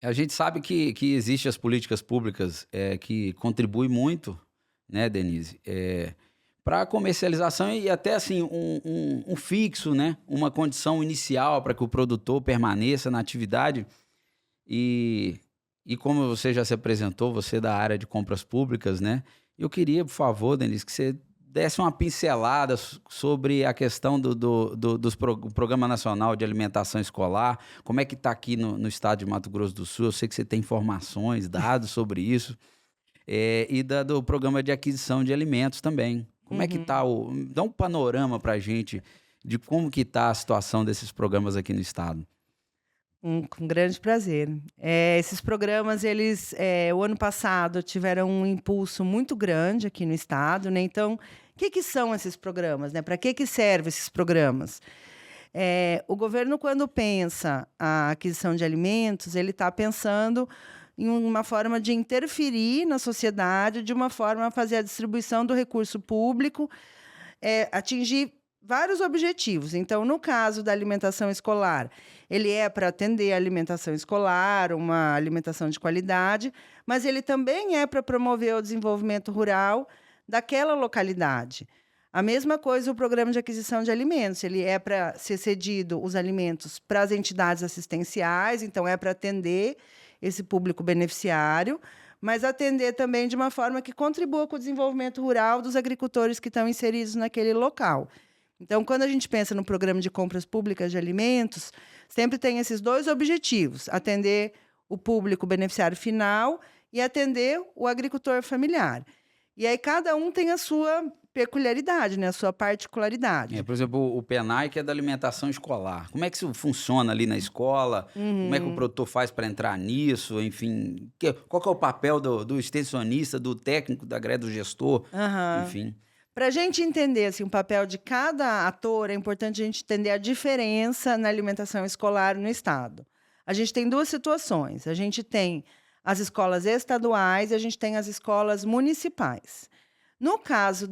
A gente sabe que existem as políticas públicas, que contribuem muito, né, Denise, pra comercialização e até, assim, um fixo, né, uma condição inicial para que o produtor permaneça na atividade. E e como você já se apresentou, você é da área de compras públicas, né, eu queria, por favor, Denise, que você desse uma pincelada sobre a questão dos Programa Nacional de Alimentação Escolar, como é que está aqui no estado de Mato Grosso do Sul. Eu sei que você tem informações, dados sobre isso, e do Programa de Aquisição de Alimentos também. Como é que Uhum. está dá um panorama pra gente de como que está a situação desses programas aqui no estado. Com grande prazer. Esses programas eles, o ano passado tiveram um impulso muito grande aqui no estado, né, então, o que que são esses programas, né, para que servem esses programas? O governo quando pensa a aquisição de alimentos, ele está pensando em uma forma de interferir na sociedade, de uma forma a fazer a distribuição do recurso público, atingir vários objetivos. Então, no caso da alimentação escolar, ele é para atender a alimentação escolar, uma alimentação de qualidade, mas ele também é para promover o desenvolvimento rural daquela localidade. A mesma coisa o programa de aquisição de alimentos, ele é para ser cedido os alimentos para as entidades assistenciais, então é para atender esse público beneficiário, mas atender também de uma forma que contribua com o desenvolvimento rural dos agricultores que estão inseridos naquele local. Então, quando a gente pensa no programa de compras públicas de alimentos, sempre tem esses 2 objetivos: atender o público beneficiário final e atender o agricultor familiar. E aí cada um tem a sua peculiaridade, né, a sua particularidade. Por exemplo, o PENAI, que é da alimentação escolar. Como é que isso funciona ali na escola? Como é que o Uhum. produtor faz para entrar nisso? Enfim, qual que é o papel do extensionista, do técnico, da greve do gestor? Aham. Enfim. Para a gente entender, assim, o papel de cada ator, é importante a gente entender a diferença na alimentação escolar no estado. A gente tem 2 situações, a gente tem as escolas estaduais e a gente tem as escolas municipais. No caso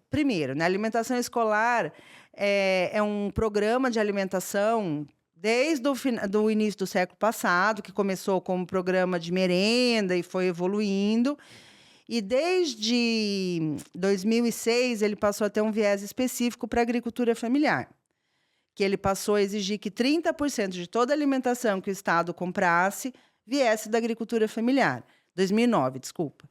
primeiro, né, a alimentação escolar é um programa de alimentação desde do início do século passado, que começou como programa de merenda e foi evoluindo, e desde 2006 ele passou a ter um viés específico para a agricultura familiar, que ele passou a exigir que 30% de toda a alimentação que o estado comprasse viesse da agricultura familiar. 2009, desculpa.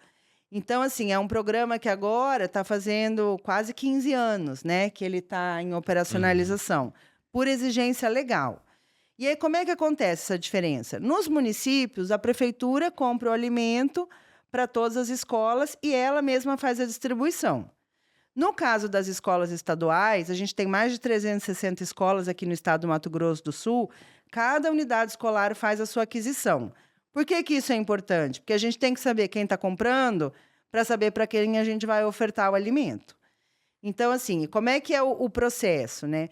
Então, assim, é um programa que agora está fazendo quase 15 anos, né, que ele está em Uhum. operacionalização, por exigência legal. E aí, como é que acontece essa diferença? Nos municípios, a prefeitura compra o alimento para todas as escolas e ela mesma faz a distribuição. No caso das escolas estaduais, a gente tem mais de 360 escolas aqui no estado do Mato Grosso do Sul, cada unidade escolar faz a sua aquisição. Por que que isso é importante? Porque a gente tem que saber quem está comprando para saber para quem a gente vai ofertar o alimento. Então, assim, como é que é o processo, né?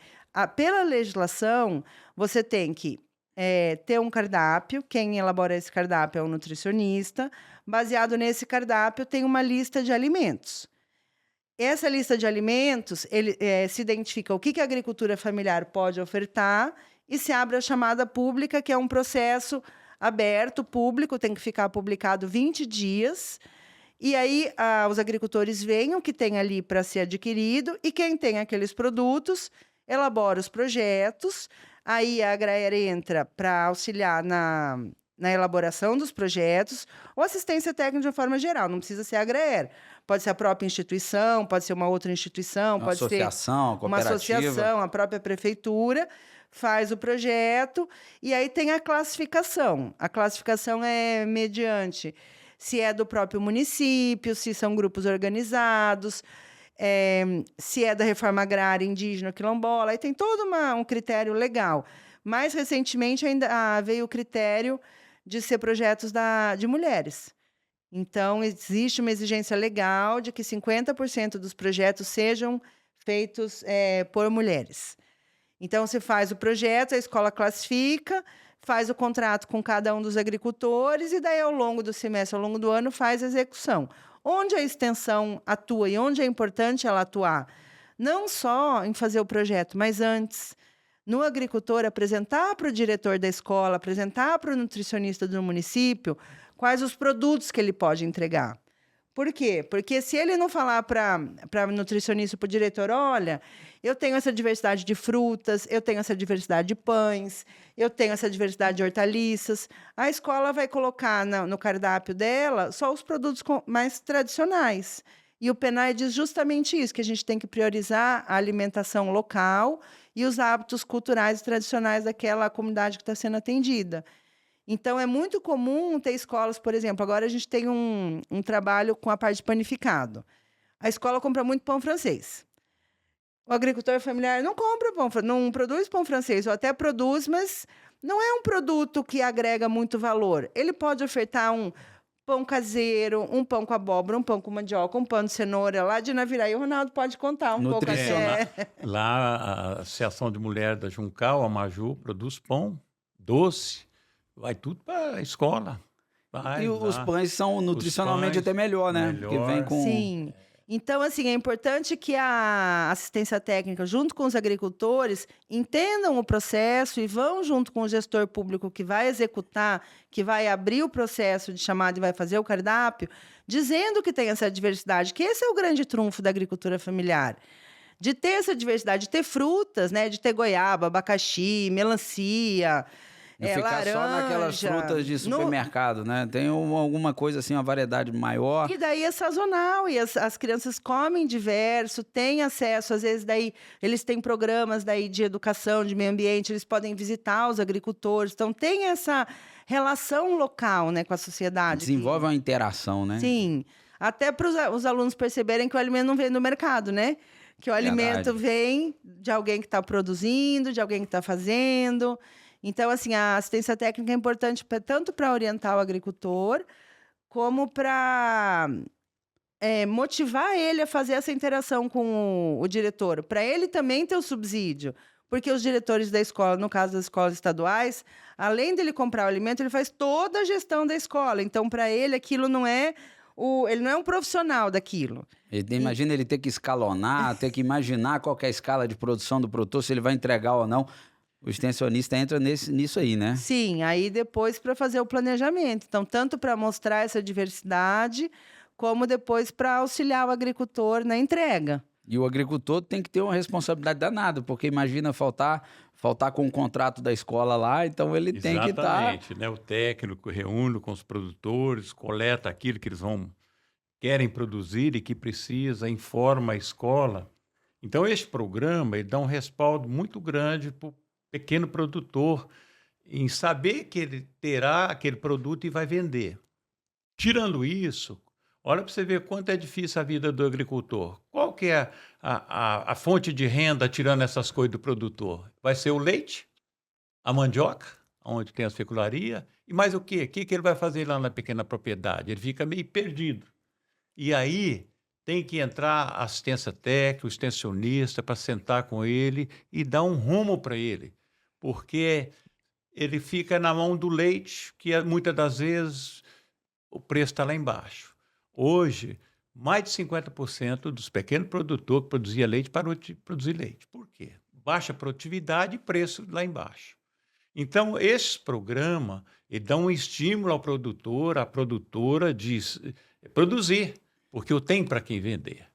Pela legislação, você tem que ter um cardápio, quem elabora esse cardápio é um nutricionista, baseado nesse cardápio tem uma lista de alimentos. Essa lista de alimentos, ele, se identifica o que que a agricultura familiar pode ofertar e se abre a chamada pública, que é um processo aberto, público, tem que ficar publicado 20 dias, e aí, os agricultores veem o que tem ali para ser adquirido e quem tem aqueles produtos elabora os projetos. Aí a Agraer entra para auxiliar na elaboração dos projetos, ou assistência técnica de uma forma geral, não precisa ser a Agraer. Pode ser a própria instituição, pode ser uma outra instituição, Uma pode ser associação, uma cooperativa. associação, a própria prefeitura faz o projeto, e aí tem a classificação. A classificação é mediante se é do próprio município, se são grupos organizados, se é da reforma agrária indígena ou quilombola, aí tem todo um critério legal. Mais recentemente ainda veio o critério de ser projetos de mulheres. Então, existe uma exigência legal de que 50% dos projetos sejam feitos, por mulheres. Então, você faz o projeto, a escola classifica, faz o contrato com cada um dos agricultores e daí, ao longo do semestre, ao longo do ano, faz a execução. Onde a extensão atua e onde é importante ela atuar? Não só em fazer o projeto, mas antes. no agricultor apresentar para o diretor da escola, apresentar para o nutricionista do município quais os produtos que ele pode entregar. Por quê? Porque se ele não falar para o nutricionista, para o diretor, olha, eu tenho essa diversidade de frutas, eu tenho essa diversidade de pães, eu tenho essa diversidade de hortaliças, a escola vai colocar no cardápio dela só os produtos mais tradicionais. E o PNAE diz justamente isso, que a gente tem que priorizar a alimentação local e os hábitos culturais e tradicionais daquela comunidade que está sendo atendida. Então, é muito comum ter escolas, por exemplo, agora a gente tem um trabalho com a parte de panificado. A escola compra muito pão francês. O agricultor familiar não compra não produz pão francês, ou até produz, mas não é um produto que agrega muito valor. Ele pode ofertar um pão caseiro, um pão com abóbora, um pão com mandioca, um pão de cenoura lá de Naviraí. O Ronaldo pode contar um pouco até. Lá, a Associação de Mulher da Juncal, a Maju, produz pão doce. Vai tudo para a escola. E os pães são nutricionalmente até melhor, né? Melhor. Porque vem com... Sim. Então, assim, é importante que a assistência técnica, junto com os agricultores, entendam o processo e vão junto com o gestor público que vai executar, que vai abrir o processo de chamada e vai fazer o cardápio, dizendo que tem essa diversidade, que esse é o grande trunfo da agricultura familiar. De ter essa diversidade, de ter frutas, né? De ter goiaba, abacaxi, melancia... Não ficar laranja, só naquelas frutas de supermercado, né? Tem alguma coisa assim, uma variedade maior. E daí é sazonal, e as crianças comem diverso, têm acesso, às vezes daí eles têm programas daí de educação, de meio ambiente, eles podem visitar os agricultores, então tem essa relação local, né, com a sociedade. Desenvolve uma interação, né? Sim, até para os alunos perceberem que o alimento não vem do mercado, né? Que o alimento vem de alguém que está produzindo, de alguém que está fazendo... Então, assim, a assistência técnica é importante tanto para orientar o agricultor, como para motivar ele a fazer essa interação com o diretor, para ele também ter o subsídio. Porque os diretores da escola, no caso das escolas estaduais, além dele comprar o alimento, ele faz toda a gestão da escola. Então, para ele, aquilo não é... ele não é um profissional daquilo. Imagina ele ter que escalonar, ter que imaginar qual que é a escala de produção do produtor, se ele vai entregar ou não. O extensionista entra nisso aí, né? Sim, aí depois para fazer o planejamento. Então, tanto para mostrar essa diversidade, como depois para auxiliar o agricultor na entrega. E o agricultor tem que ter uma responsabilidade danada, porque imagina faltar com o contrato da escola lá, então ele tem que estar... Exatamente, né? O técnico reúne com os produtores, coleta aquilo que eles querem produzir e que precisa, informa a escola. Então, esse programa ele dá um respaldo muito grande para o pequeno produtor em saber que ele terá aquele produto e vai vender. Tirando isso, olha para você ver quanto é difícil a vida do agricultor. Qual que é a fonte de renda tirando essas coisas do produtor? Vai ser o leite, a mandioca, onde tem a fecularia, e mais o quê? O que ele vai fazer lá na pequena propriedade? Ele fica meio perdido. E aí tem que entrar a assistência técnica, o extensionista, para sentar com ele e dar um rumo para ele. Porque ele fica na mão do leite, que muitas das vezes o preço está lá embaixo. Hoje, mais de 50% dos pequenos produtores que produziam leite parou de produzir leite. Por quê? Baixa produtividade e preço lá embaixo. Então, esse programa ele dá um estímulo ao produtor, à produtora de produzir, porque eu tenho para quem vender.